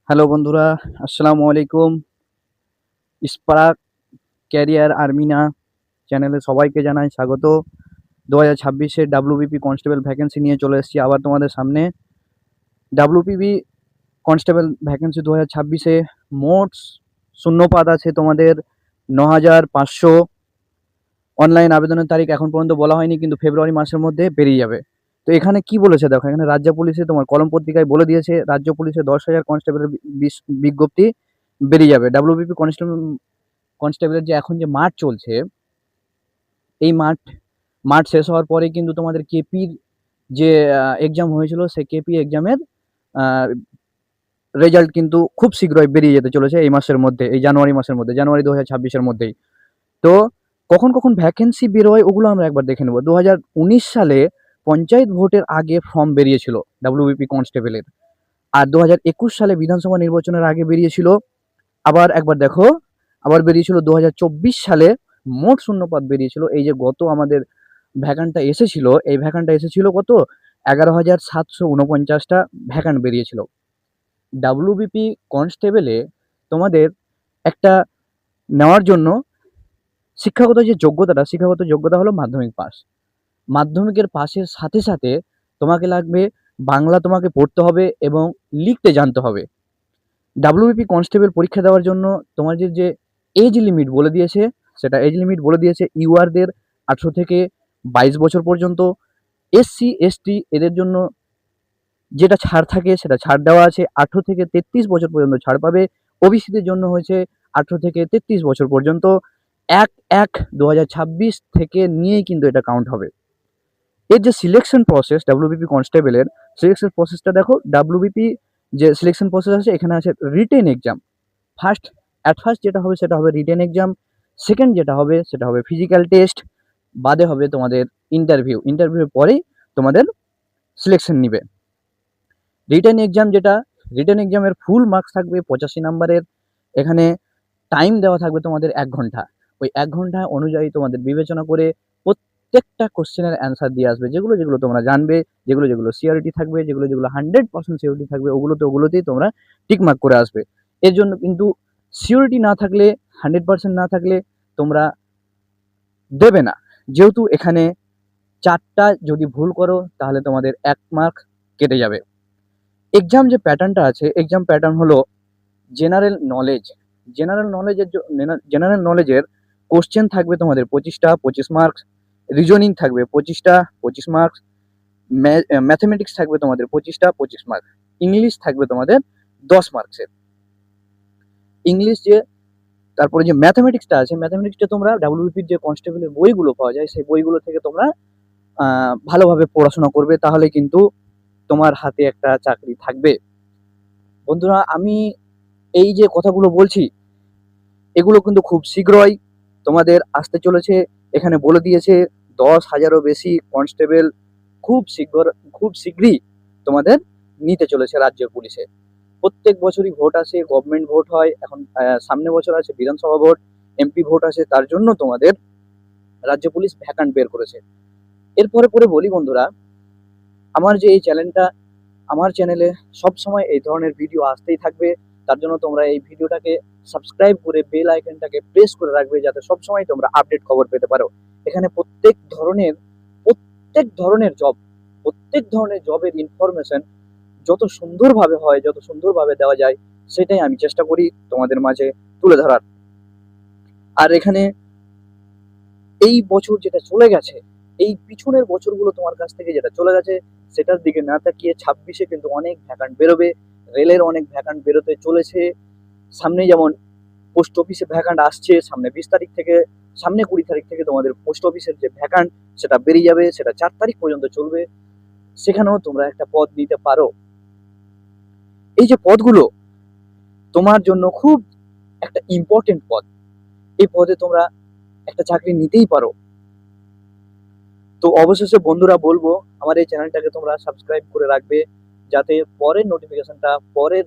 Hello বন্ধুরা, আসসালামু আলাইকুম। স্পার্ক ক্যারিয়ার আর্মিনা চ্যানেলে সবাইকে জানাই স্বাগত। 2026 এর ডাব্লিউবিপি কনস্টেবল ভ্যাকেন্সি নিয়ে চলে এসেছি আবার তোমাদের সামনে। ডাব্লিউবিপি কনস্টেবল ভ্যাকেন্সি 2026 এ মোট শূন্যপদ আছে তোমাদের 9,500। অনলাইন আবেদনের তারিখ এখন পর্যন্ত বলা হয়নি, কিন্তু ফেব্রুয়ারি মাসের মধ্যে বেরিয়ে যাবে। তো এখানে কি বলেছে দেখো, এখানে রাজ্য পুলিশে তোমার কলম পত্রিকায় বলে দিয়েছে রাজ্য পুলিশে 10,000 কনস্টেবলের বিজ্ঞপ্তি বেরিয়ে যাবে। ডাব্লিউবিপি কনস্টেবলের যে এখন যে মাঠ চলছে, এই মাঠ শেষ হওয়ার পরে কিন্তু তোমাদের কেপির যে এক্সাম হয়েছিল, সেই কেপি এক্সামের রেজাল্ট কিন্তু খুব শীঘ্রই বেরিয়ে যেতে চলেছে এই মাসের মধ্যে, এই জানুয়ারি মাসের মধ্যে, জানুয়ারি 2026-এর মধ্যেই। তো কখন কখন ভ্যাকেন্সি বেরোয় ওগুলো আমরা একবার দেখে নেব। 2019 সালে পঞ্চায়েত ভোটের আগে ফর্ম বেরিয়েছিল ডাব্লিউবিপি কনস্টেবলের, আর 2021 সালে বিধানসভা নির্বাচনের আগে বেরিয়েছিল। আবার একবার দেখো, আবার বেরিয়েছিল 2024 সালে। মোট শূন্যপদ বেরিয়েছিল, এই যে গত আমাদের ভ্যাকান্টটা এসেছিল, এই ভ্যাকান্টটা এসেছিল কত, 11,749টা ভ্যাকান্ট বেরিয়েছিল। ডাব্লিউবিপি কনস্টেবলে তোমাদের একটা নেওয়ার জন্য শিক্ষাগত যোগ্যতা হলো মাধ্যমিক পাস। মাধ্যমিকের পাশের সাথে সাথে তোমাকে লাগবে বাংলা, তোমাকে পড়তে হবে এবং লিখতে জানতে হবে। ডাব্লিউবিপি কনস্টেবল পরীক্ষা দেওয়ার জন্য তোমাদের যে এজ লিমিট বলে দিয়েছে, সেটা এজ লিমিট বলে দিয়েছে ইউআরদের 18 থেকে 22 বছর পর্যন্ত। এসসি এসটি এদের জন্য যেটা ছাড় থাকে সেটা ছাড় দেওয়া আছে, 18 থেকে 33 বছর পর্যন্ত ছাড় পাবে। ওবিসিদের জন্য হয়েছে 18 থেকে 33 বছর পর্যন্ত। 1/1/2026 থেকে নিয়েই কিন্তু এটা কাউন্ট হবে। এর যে সিলেকশন প্রসেস ডাব্লিউবিপি কনস্টেবলের, সিলেকশন প্রসেসটা দেখো। ডাব্লিউবিপি যে সিলেকশন প্রসেস আছে, এখানে আছে রিটেন এক্সাম। ফার্স্ট যেটা হবে সেটা হবে রিটেন এক্সাম। সেকেন্ড যেটা হবে সেটা হবে ফিজিক্যাল টেস্ট, বাদে হবে তোমাদের ইন্টারভিউর পরেই তোমাদের সিলেকশন নিবে। রিটেন এক্সামের ফুল মার্কস থাকবে 85 নাম্বারের। এখানে টাইম দেওয়া থাকবে তোমাদের 1 ঘন্টা। ওই 1 ঘন্টা অনুযায়ী তোমাদের বিবেচনা করে প্রত্যেকটা কোশ্চেনের অ্যান্সার দিয়ে আসবে, যেগুলো যেগুলো তোমরা জানবে, যেগুলো যেগুলো সিওরিটি থাকবে, যেগুলো যেগুলো 100% সিওরিটি থাকবে, ওগুলোতেই তোমরা টিক মার্ক করে আসবে। এর জন্য কিন্তু সিওরিটি না থাকলে, 100% না থাকলে তোমরা দেবে না। যেহেতু এখানে 4টা যদি ভুল করো তাহলে তোমাদের 1 মার্ক কেটে যাবে। এক্সাম যে প্যাটার্নটা আছে, এক্সাম প্যাটার্ন হলো জেনারেল নলেজ। জেনারেল নলেজের কোশ্চেন থাকবে তোমাদের 25টা, 25 মার্কস। রিজনিং থাকবে 25টা, 25 মার্কস। ম্যাথমেটিক্স থাকবে তোমাদের 25টা, 25 মার্কস। ইংলিশ থাকবে তোমাদের 10 মার্কসের। ইংলিশ যে, তারপরে যে ম্যাথমেটিক্সটা আছে, ম্যাথমেটিক্সটা তোমরা ডাব্লিউবিপির যে কনস্টেবলের বইগুলো পাওয়া যায়, সেই বইগুলো থেকে তোমরা ভালোভাবে পড়াশোনা করবে, তাহলে কিন্তু তোমার হাতে একটা চাকরি থাকবে। বন্ধুরা, আমি এই যে কথাগুলো বলছি, এগুলো কিন্তু খুব শীঘ্রই তোমাদের আসতে চলেছে। এখানে বলে দিয়েছে 10,000-এরও বেশি কনস্টেবল খুব শীঘ্রই তোমাদের নিতে চলেছে রাজ্যের পুলিশে। প্রত্যেক বছরই ভোট আসে, গভর্নমেন্ট ভোট হয়। এখন সামনে বছর আছে বিধানসভা ভোট, এমপি ভোট আছে, তার জন্য তোমাদের রাজ্য পুলিশ ভ্যাকান্ট বের করেছে। এরপরে পরে বলি বন্ধুরা, আমার যে এই চ্যানেলটা, আমার চ্যানেলে সবসময় এই ধরনের ভিডিও আসতেই থাকবে। তার জন্য তোমরা এই ভিডিওটাকে সাবস্ক্রাইব করে বেল আইকনটাকে প্রেস করে রাখবে, যাতে সবসময় তোমরা আপডেট খবর পেতে পারো। এখানে প্রত্যেক ধরনের জবের ইনফরমেশন যত সুন্দরভাবে হয়, যত সুন্দরভাবে দেওয়া যায়, সেটাই আমি চেষ্টা করি তোমাদের মাঝে তুলে ধরার। আর এখানে এই বছর যেটা চলে গেছে, এই পিছনের বছরগুলো তোমার কাছ থেকে যেটা চলে গেছে, সেটার দিকে না তাকিয়ে 26-এ কিন্তু অনেক ভ্যাকান্ট বেরোবে। রেলের অনেক ভ্যাকান্ট বেরোতে চলেছে। সামনে যেমন পোস্ট অফিসে ভ্যাকান্ট আসছে, সামনে 20 তারিখ থেকে, সামনে 20 তারিখ থেকে তোমাদের পোস্ট অফিসের যে ভ্যাকান্ট সেটা বেরিয়ে যাবে, সেটা 4 তারিখ পর্যন্ত চলবে। সেখানেও তোমরা একটা পদ নিতে পারো। এই যে পদগুলো তোমার জন্য খুব একটা ইম্পর্টেন্ট পদ, এই পদে তোমরা একটা চাকরি নিতেই পারো। তো অবশেষে বন্ধুরা বলবো, আমার এই চ্যানেলটাকে তোমরা সাবস্ক্রাইব করে রাখবে, যাতে পরের নোটিফিকেশনটা, পরের